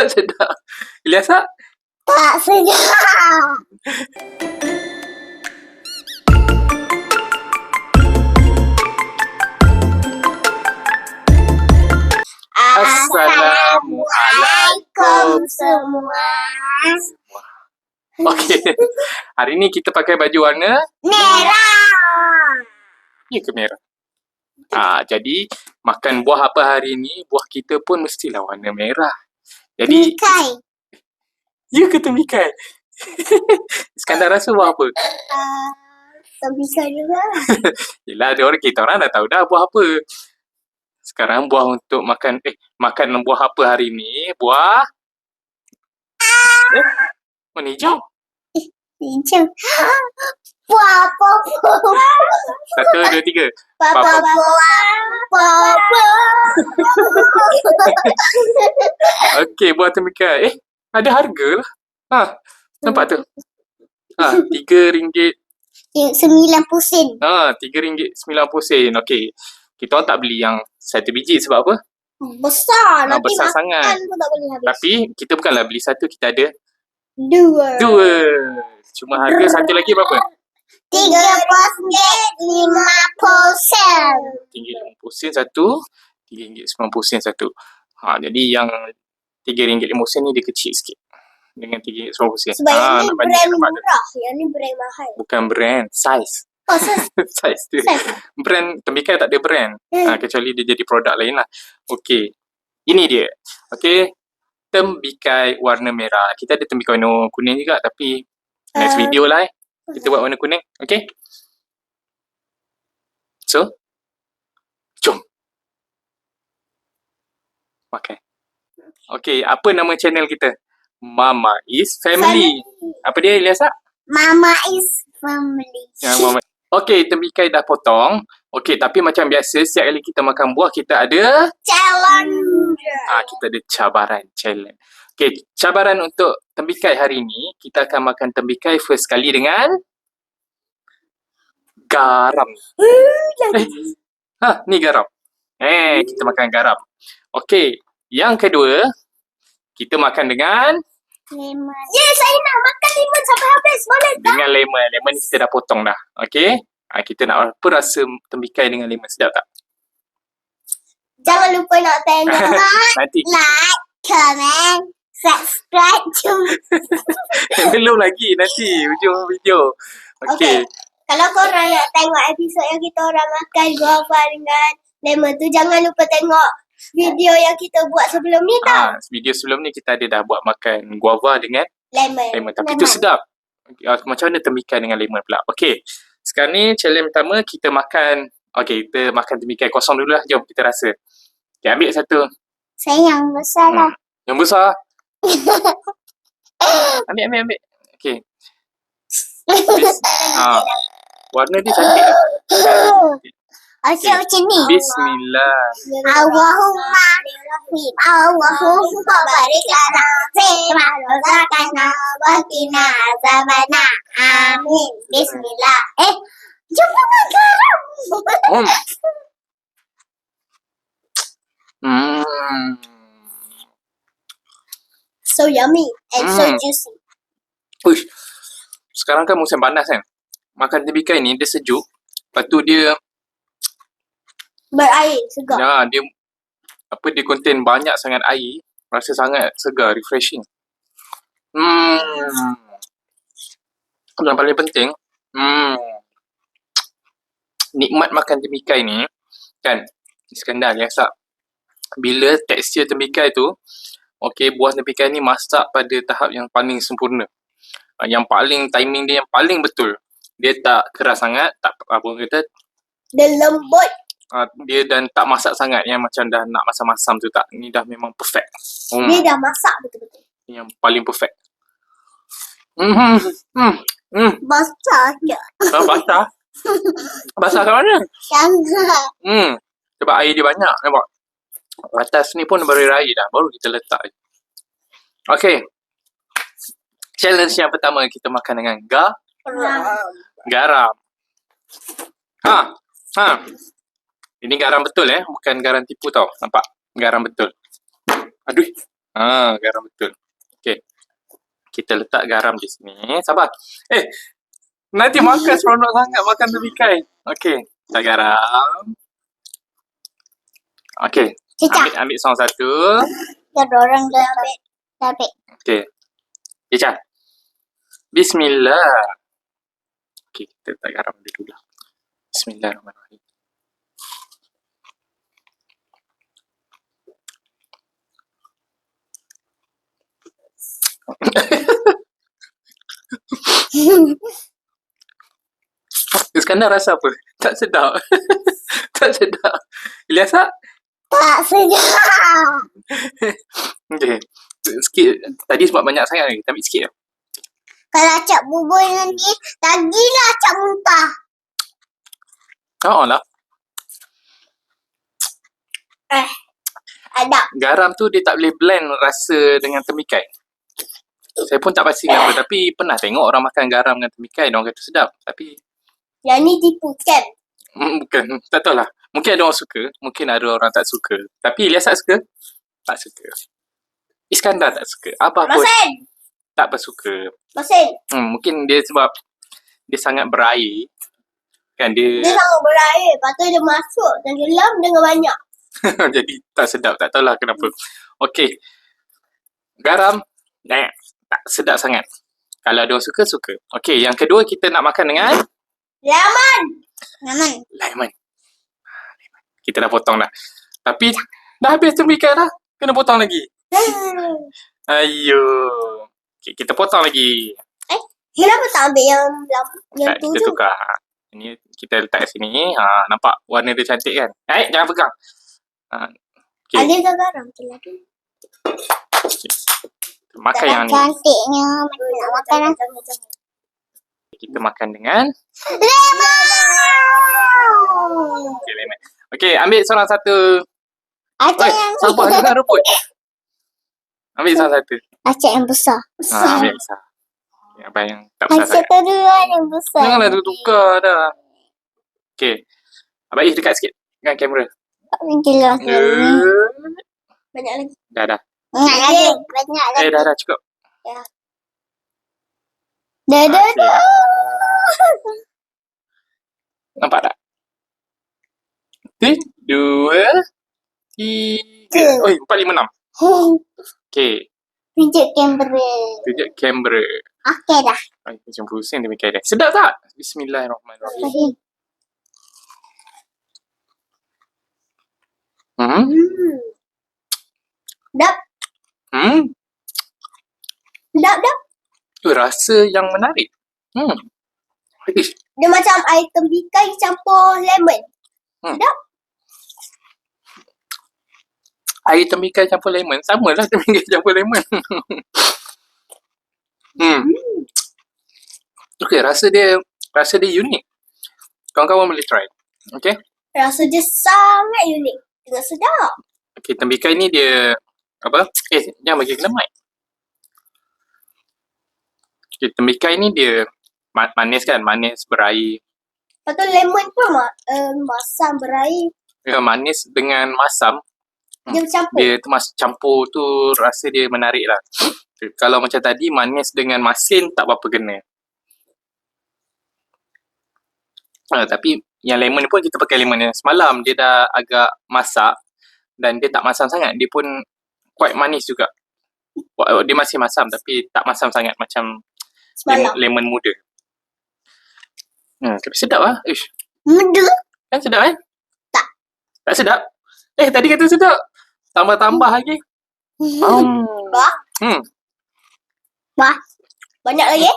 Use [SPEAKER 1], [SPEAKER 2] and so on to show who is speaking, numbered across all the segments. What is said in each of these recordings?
[SPEAKER 1] Tak sedap. Ilyasa?
[SPEAKER 2] Tak sedap. Assalamualaikum semua.
[SPEAKER 1] Okey. Hari ni kita pakai baju warna
[SPEAKER 2] Merah.
[SPEAKER 1] ya ke merah? Jadi makan buah apa hari ni? Buah kita pun mestilah warna merah. Jadi
[SPEAKER 2] Mikai.
[SPEAKER 1] ya ke tembikai? Iskandar rasa buah apa?
[SPEAKER 2] Tembikai juga.
[SPEAKER 1] Yelah, kita orang dah tahu dah buah apa. Sekarang buah untuk makan makan buah apa hari ni? Buah warna hijau.
[SPEAKER 2] Hijau. Buah papa.
[SPEAKER 1] 1, 2, 3.
[SPEAKER 2] Papa.
[SPEAKER 1] Okey, buah tembikai. Ada harga lah. Nampak tu? RM3.
[SPEAKER 2] 90 sen.
[SPEAKER 1] RM3.90. Okey. Kita orang tak beli yang satu biji sebab apa?
[SPEAKER 2] Besar. Nanti
[SPEAKER 1] besar
[SPEAKER 2] makan
[SPEAKER 1] sangat.
[SPEAKER 2] pun tak boleh habis.
[SPEAKER 1] Tapi kita bukanlah beli satu, kita ada
[SPEAKER 2] Dua.
[SPEAKER 1] Cuma harga satu lagi berapa?
[SPEAKER 2] RM3.50.
[SPEAKER 1] RM3.50 satu, RM3.90 satu. Jadi yang RM3.50 ni dia kecil sikit dengan RM3.90.
[SPEAKER 2] Sebab yang ni
[SPEAKER 1] nak
[SPEAKER 2] brand
[SPEAKER 1] banding nampak
[SPEAKER 2] murah. Yang ni brand mahal.
[SPEAKER 1] Bukan brand, size. Size tu. Brand tembikai tak ada brand. Kecuali dia jadi produk lain lah. Okey. Ini dia. Okey. Tembikai warna merah. Kita ada tembikai warna kuning juga, tapi next video lah kita buat warna kuning. Okey. So, jom makan. Okey, apa nama channel kita? Mama is Family. Apa dia, Ilyasa?
[SPEAKER 2] Mama is Family.
[SPEAKER 1] Mama. Okey, tembikai dah potong. Okey, tapi macam biasa, setiap kali kita makan buah, kita ada
[SPEAKER 2] Challenge.
[SPEAKER 1] kita ada cabaran, challenge. Okey, cabaran untuk tembikai hari ni, kita akan makan tembikai first kali dengan garam. Ni garam. Kita makan garam. Okey, yang kedua, kita makan dengan
[SPEAKER 2] Lemon. Saya nak makan lemon sampai habis. Boleh tak?
[SPEAKER 1] dengan lemon. Lemon ni kita dah potong dah. Okey. Kita nak apa rasa tembikai dengan lemon, sedap tak?
[SPEAKER 2] Jangan lupa nak tengok.
[SPEAKER 1] Nanti.
[SPEAKER 2] Like, comment, subscribe.
[SPEAKER 1] Belum lagi, nanti ujung video. Okey.
[SPEAKER 2] Kalau korang nak tengok episod yang kita orang makan guava dengan lemon tu, jangan lupa tengok video yang kita buat sebelum ni tau.
[SPEAKER 1] Video sebelum ni kita ada dah buat makan guava dengan
[SPEAKER 2] Lemon.
[SPEAKER 1] Tapi tu sedap. Macam mana tembikai dengan lemon pula? Okey. Sekarang ni challenge pertama kita makan. Okey, kita makan tembikai kosong dulu lah. Jom kita rasa. Okey, ambil satu.
[SPEAKER 2] Saya yang besar lah.
[SPEAKER 1] Yang besar. Ambil. Okey. Warna dia cantik lah.
[SPEAKER 2] Okey, macam ni.
[SPEAKER 1] Bismillah.
[SPEAKER 2] Allahumma barik lana fima razaqana wa qina azabana. Amin. Bismillah. Jom makan garam. So yummy and so juicy.
[SPEAKER 1] Uish. Sekarang kan musim panas kan. Makan tembikai ni dia sejuk. Lepas tu dia
[SPEAKER 2] berair, segar.
[SPEAKER 1] dia contain banyak sangat air. Rasa sangat segar, refreshing. Yang paling penting, nikmat makan tembikai ni kan, Iskandar biasa. Bila tekstur tembikai tu, okey, buah tembikai ni masak pada tahap yang paling sempurna. Yang paling timing dia yang paling betul. Dia tak keras sangat, tak apa kata.
[SPEAKER 2] Dia lembut.
[SPEAKER 1] Dia dan tak masak sangat yang macam dah nak masam-masam tu tak. Ni dah memang perfect.
[SPEAKER 2] Dia dah masak betul-betul.
[SPEAKER 1] Yang paling perfect.
[SPEAKER 2] Basah ke?
[SPEAKER 1] Basah? Basah kat mana?
[SPEAKER 2] Sangat.
[SPEAKER 1] Sebab air dia banyak, nampak? Atas ni pun berair dah, baru kita letak. Okey. Challenge yang pertama kita makan dengan garam. Ini garam betul bukan garam tipu tau. Nampak? Garam betul. Aduh. Garam betul. Okey. Kita letak garam di sini. Sabar. Nanti makan seronok sangat makan temikai. Okey. Letak garam. Okey. Ambil seorang satu.
[SPEAKER 2] Orang dah ambil.
[SPEAKER 1] Okey. Ican. Bismillah. Okey, kita letak garam dulu lah. Bismillahirrahmanirrahim. Iskandar rasa apa? Tak sedap. Tak sedap. Ilyasa?
[SPEAKER 2] Tak sedap.
[SPEAKER 1] Okey. Sikit. Tadi sebab banyak sangat ni. Kita ambil sikit je.
[SPEAKER 2] Kalau acak bubur ni, lagilah acak muntah.
[SPEAKER 1] Lah.
[SPEAKER 2] Ada.
[SPEAKER 1] Garam tu dia tak boleh blend rasa dengan temikai. Saya pun tak pasti apa. Tapi pernah tengok orang makan garam dengan temikai. Diorang kata sedap. Tapi
[SPEAKER 2] Yang ni tipu kan?
[SPEAKER 1] bukan. Tak tahulah. Mungkin ada orang suka. Mungkin ada orang tak suka. Tapi Ilyas tak suka? Tak suka. Iskandar tak suka. Abah pun
[SPEAKER 2] Masin.
[SPEAKER 1] tak bersuka.
[SPEAKER 2] Masin.
[SPEAKER 1] Mungkin dia sebab dia sangat berair. Kan dia
[SPEAKER 2] Dia sangat berair. Lepas tu dia masuk dan dalam dengan banyak.
[SPEAKER 1] jadi tak sedap. Tak tahulah kenapa. Okey. Garam tak sedap sangat. Kalau ada orang suka, suka. Okey, yang kedua kita nak makan dengan
[SPEAKER 2] Lemon.
[SPEAKER 1] lemon. Kita dah potong dah. Tapi dah habis temikai dah. Kena potong lagi. Ayo. Okay, kita potong lagi.
[SPEAKER 2] Kenapa tak ambil yang tu
[SPEAKER 1] Kita
[SPEAKER 2] tu?
[SPEAKER 1] tukar. Ini kita letak kat sini. Nampak warna dia cantik kan? Jangan pegang. Okay.
[SPEAKER 2] Ada ke garam tu lagi?
[SPEAKER 1] Makan yang ni.
[SPEAKER 2] Cantiknya. Nak makan lah.
[SPEAKER 1] Kita makan dengan
[SPEAKER 2] Lemon.
[SPEAKER 1] okay, lemon. Okey, ambil seorang satu.
[SPEAKER 2] Acak yang
[SPEAKER 1] Sabar, jangan rebut. Ambil seorang satu.
[SPEAKER 2] Acak yang besar.
[SPEAKER 1] Ambil besar. Okay, abang yang tak besar
[SPEAKER 2] Acak
[SPEAKER 1] sangat.
[SPEAKER 2] kedua yang besar.
[SPEAKER 1] Janganlah tukar dah. Okey. Abang Is dekat sikit dengan kamera.
[SPEAKER 2] Jelas. Banyak lagi.
[SPEAKER 1] Dah.
[SPEAKER 2] Banyak lagi.
[SPEAKER 1] Dah cukup.
[SPEAKER 2] Dah.
[SPEAKER 1] Nampak tak? 1, 2, 3. 4, 5, 6. Okey.
[SPEAKER 2] Tunjuk kamera.
[SPEAKER 1] Tunjuk kamera.
[SPEAKER 2] Okey dah.
[SPEAKER 1] Macam pusing dia mikir dia. Sedap tak? Bismillahirrahmanirrahim.
[SPEAKER 2] Sedap. Sedap.
[SPEAKER 1] Tu rasa yang menarik.
[SPEAKER 2] Dia macam air temikai campur lemon. Sedap.
[SPEAKER 1] Air temikai campur lemon. Sama lah temikai campur lemon. Okey, rasa dia unik. Kawan-kawan boleh try. Okey.
[SPEAKER 2] Rasa dia sangat unik. Juga sedap.
[SPEAKER 1] Okey, temikai ni dia apa? Jangan bagi kena mic. Okey, temikai ni dia manis kan? Manis berair.
[SPEAKER 2] Lepas tu lemon pun masam berair.
[SPEAKER 1] Ya, manis dengan masam.
[SPEAKER 2] Dia bercampur.
[SPEAKER 1] Dia tu campur tu rasa dia menarik lah. Kalau macam tadi manis dengan masin tak apa-apa kena. Tapi yang lemon pun kita pakai lemon yang semalam. Dia dah agak masak dan dia tak masam sangat. Dia pun quite manis juga. Dia masih masam tapi tak masam sangat macam lemon muda. Tapi sedap lah.
[SPEAKER 2] Muda?
[SPEAKER 1] Kan sedap kan?
[SPEAKER 2] Tak.
[SPEAKER 1] Tak sedap? Tadi kata sedap. Tambah-tambah lagi.
[SPEAKER 2] Bah. Banyak lagi?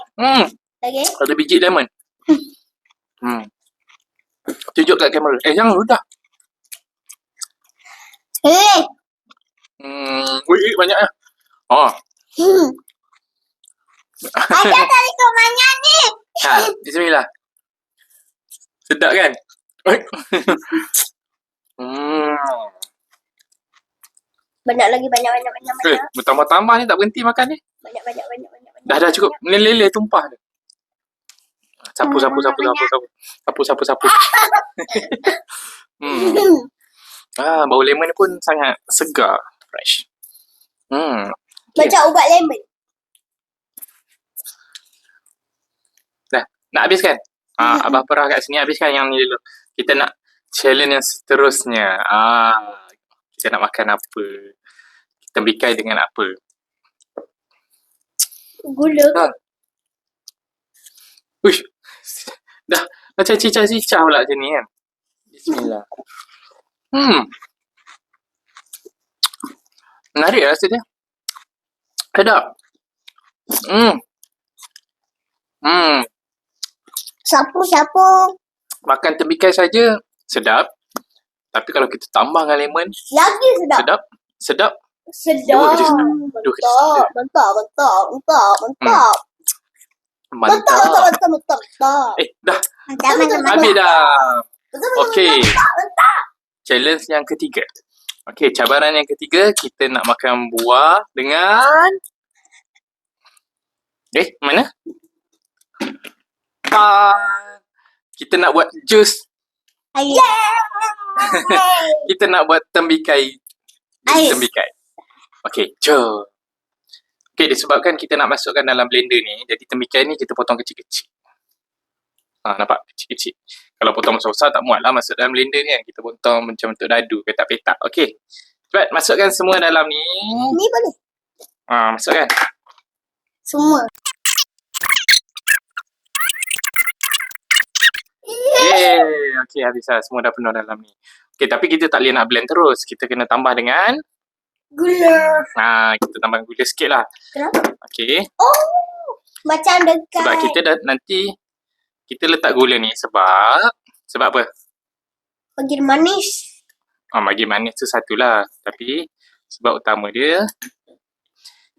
[SPEAKER 2] Lagi?
[SPEAKER 1] Ada biji lemon. Tunjuk kat kamera. Jangan ludah. Banyak lah.
[SPEAKER 2] Ada tak ikut banyak ni?
[SPEAKER 1] Bismillah. Sedap kan?
[SPEAKER 2] Banyak lagi, banyak.
[SPEAKER 1] Bertambah-tambah ni tak berhenti makan ni.
[SPEAKER 2] Banyak.
[SPEAKER 1] Dah cukup. Meleleh tumpah dia. Sapu. Bau lemon ni pun sangat segar. Fresh.
[SPEAKER 2] Macam ubat lemon.
[SPEAKER 1] Dah, nak habiskan? Abah perah kat sini, habiskan yang ni dulu. Kita nak challenge yang seterusnya. Kita nak makan apa? Kita tembikai dengan apa?
[SPEAKER 2] Gula.
[SPEAKER 1] Uish. Dah macam cicah-cicah pula macam ni kan. Bismillah. Menarik rasa dia. Sedap.
[SPEAKER 2] Sapu.
[SPEAKER 1] Makan tembikai saja sedap. Tapi kalau kita tambah dengan lemon,
[SPEAKER 2] Lagi sedap.
[SPEAKER 1] Sedap.
[SPEAKER 2] Sedap. Mantap.
[SPEAKER 1] Dah. Habis dah. Okey. Challenge yang ketiga. Okey, cabaran yang ketiga, kita nak makan buah dengan... mana? Kita nak buat jus. Kita nak buat tembikai. Tembikai. Okey, jom. Okey, disebabkan kita nak masukkan dalam blender ni, jadi tembikai ni kita potong kecil-kecil. Nampak? Kecil-kecil. Kalau potong besar-besar tak muat lah masuk dalam blender ni kan. Kita potong macam untuk dadu, petak-petak. Okey. Cepat masukkan semua dalam ni.
[SPEAKER 2] Ni boleh?
[SPEAKER 1] Masukkan.
[SPEAKER 2] Semua.
[SPEAKER 1] Okey, habis dah. Semua dah penuh dalam ni. Okey, tapi kita tak boleh nak blend terus. Kita kena tambah dengan
[SPEAKER 2] gula.
[SPEAKER 1] Kita tambah gula sikit lah.
[SPEAKER 2] Kenapa?
[SPEAKER 1] Okey.
[SPEAKER 2] Macam dekat.
[SPEAKER 1] Sebab kita dah nanti kita letak gula ni sebab apa?
[SPEAKER 2] Bagi manis.
[SPEAKER 1] Bagi manis tu satulah. Tapi sebab utama dia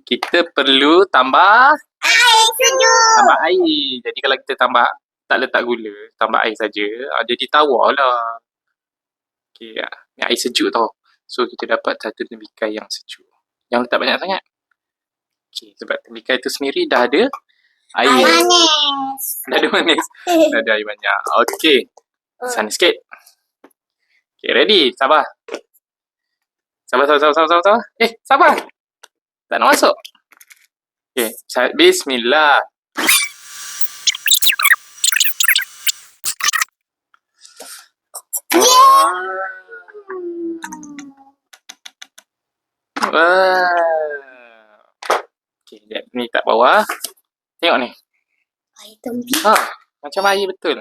[SPEAKER 1] kita perlu tambah
[SPEAKER 2] air sejuk.
[SPEAKER 1] Tambah air. Jadi kalau kita tak letak gula, tambah air saja, jadi tawar lah. Okey, ni air sejuk tau. So kita dapat satu tembikai yang sejuk. Jangan letak banyak sangat. Okey, sebab tembikai tu sendiri dah ada air
[SPEAKER 2] manis.
[SPEAKER 1] Dah ada manis. Dah ada air banyak. Okey. Sana sikit. Okey, ready? Sabar. Sabar. Sabar. Tak nak masuk. Okey, bismillah. Okey, ni kat bawah. Tengok ni.
[SPEAKER 2] Air tembikai.
[SPEAKER 1] Macam air betul.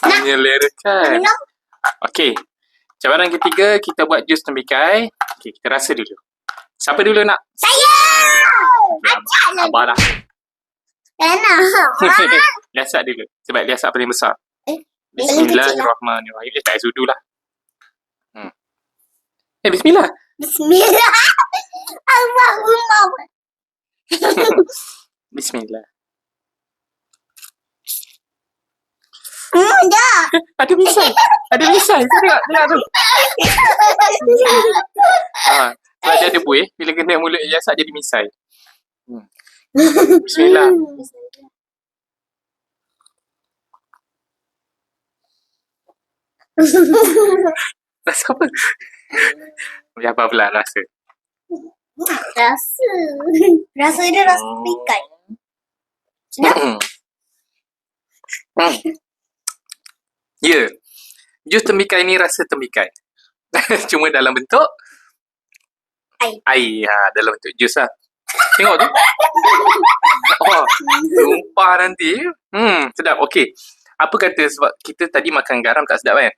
[SPEAKER 1] Menyelerakan. Okey. Cabaran ketiga, kita buat jus tembikai. Okey, kita rasa dulu. Siapa dulu nak?
[SPEAKER 2] Saya!
[SPEAKER 1] Abah lah.
[SPEAKER 2] Enak.
[SPEAKER 1] Liasat dulu. Sebab liasat paling besar.
[SPEAKER 2] Bismillahirrahmanirrahim.
[SPEAKER 1] Tak sudu lah. Bismillah.
[SPEAKER 2] Bismillah. Allahumma.
[SPEAKER 1] Bismillah.
[SPEAKER 2] Dah.
[SPEAKER 1] Ada misai. Tengok tu. Sebab dia ada buih. Bila kena mulut liasat jadi misai. Bismillah. Rasa apa? Apa pula rasa?
[SPEAKER 2] Rasa dia rasa tembikai.
[SPEAKER 1] Ya. Jus tembikai ni rasa tembikai. Cuma dalam bentuk air. Dalam bentuk jus lah. Tengok tu. Tumpah nanti. Sedap. Okey. Apa kata sebab kita tadi makan garam tak sedap kan?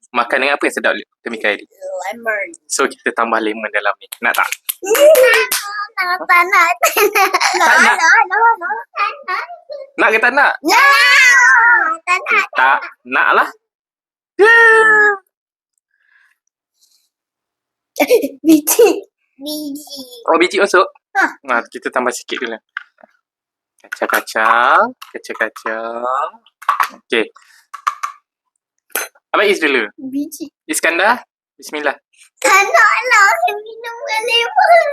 [SPEAKER 1] Makan dengan apa yang sedap tembikai ni?
[SPEAKER 2] Lemon.
[SPEAKER 1] So kita tambah lemon dalam ni. Nak tak?
[SPEAKER 2] Nak.
[SPEAKER 1] Nak ke tak nak? Tak. Nak lah.
[SPEAKER 2] Biji.
[SPEAKER 1] Biji masuk? Kita tambah sikit dulu. Kacang. Okey. Abang is dulu.
[SPEAKER 2] Biji.
[SPEAKER 1] Iskandar. Bismillah.
[SPEAKER 2] Tak nak lah. Saya minum lemon.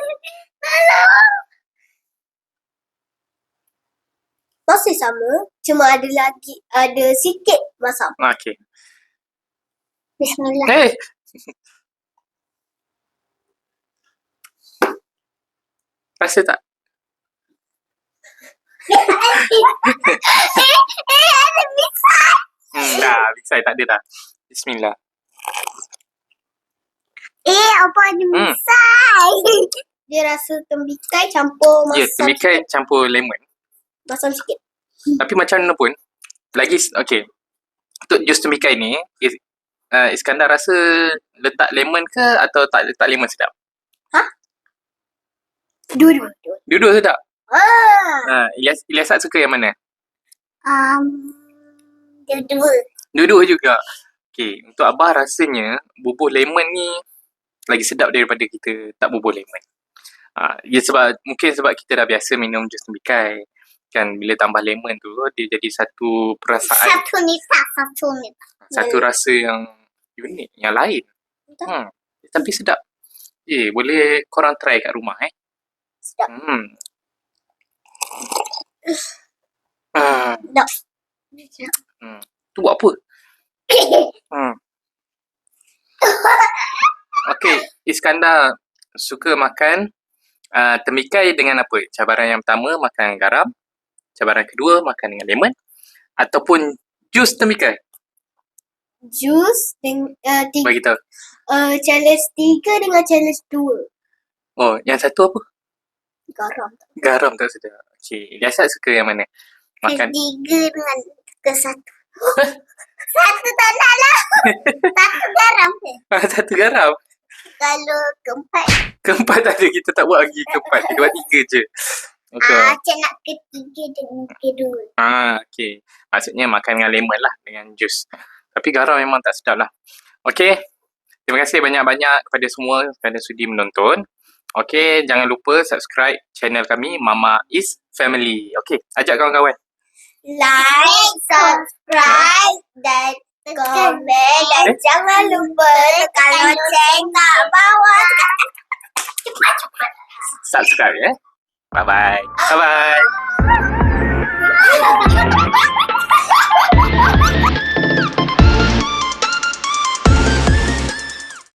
[SPEAKER 2] Masih sama. Cuma ada sikit masam.
[SPEAKER 1] Okey.
[SPEAKER 2] Bismillah.
[SPEAKER 1] Eh, rasa tak?
[SPEAKER 2] Ada bisa.
[SPEAKER 1] Dah, bisa tak ada dah. Bismillah.
[SPEAKER 2] Apa ada bisa? Dia rasa tembikai campur
[SPEAKER 1] Ya,
[SPEAKER 2] masam
[SPEAKER 1] tembikai campur lemon.
[SPEAKER 2] masam sikit.
[SPEAKER 1] Tapi macam mana pun, lagi, okay. Untuk jus tembikai ni, Iskandar rasa letak lemon ke atau tak letak lemon sedap?
[SPEAKER 2] Dua-dua.
[SPEAKER 1] Dua-dua sedap. Ilyas suka yang mana?
[SPEAKER 2] Dua-dua.
[SPEAKER 1] Dua-dua juga. Okay, untuk Abah rasanya bubur lemon ni lagi sedap daripada kita tak bubur lemon. Mungkin sebab kita dah biasa minum jus tembikai. Kan bila tambah lemon tu dia jadi satu perasaan, satu rasa yang unik, yang lain. Tapi sedap. Boleh korang try kat rumah
[SPEAKER 2] Sedap. Sedap.
[SPEAKER 1] Tu buat apa? Okay, Iskandar suka makan tembikai dengan apa? Cabaran yang pertama makan garam, cabaran kedua makan dengan lemon, ataupun jus tembikai?
[SPEAKER 2] Jus
[SPEAKER 1] Bagi tahu.
[SPEAKER 2] challenge 3 dengan challenge 2.
[SPEAKER 1] Oh, yang satu apa?
[SPEAKER 2] Garam.
[SPEAKER 1] Garam tak sedap. Okay, Ilyas suka yang mana? Makan
[SPEAKER 2] 3 dengan ke 1. Satu tak nak lah. Satu garam je.
[SPEAKER 1] satu garam.
[SPEAKER 2] Kalau keempat.
[SPEAKER 1] Keempat tak ada, kita tak buat lagi keempat. Kita buat 3 je. Okay.
[SPEAKER 2] Macam nak ketiga dengan kedua.
[SPEAKER 1] Okay. Maksudnya makan dengan lemon lah, dengan jus. Tapi garam memang tak sedap lah. Okay. Terima kasih banyak-banyak kepada semua kerana sudi menonton. Okay, jangan lupa subscribe channel kami, Mama Is Family. Okay, ajak kawan-kawan.
[SPEAKER 2] Like, subscribe dan komen. Dan jangan lupa tekan lonceng kat bawah. Cepat-cepat.
[SPEAKER 1] Subscribe Bye-bye. Bye-bye.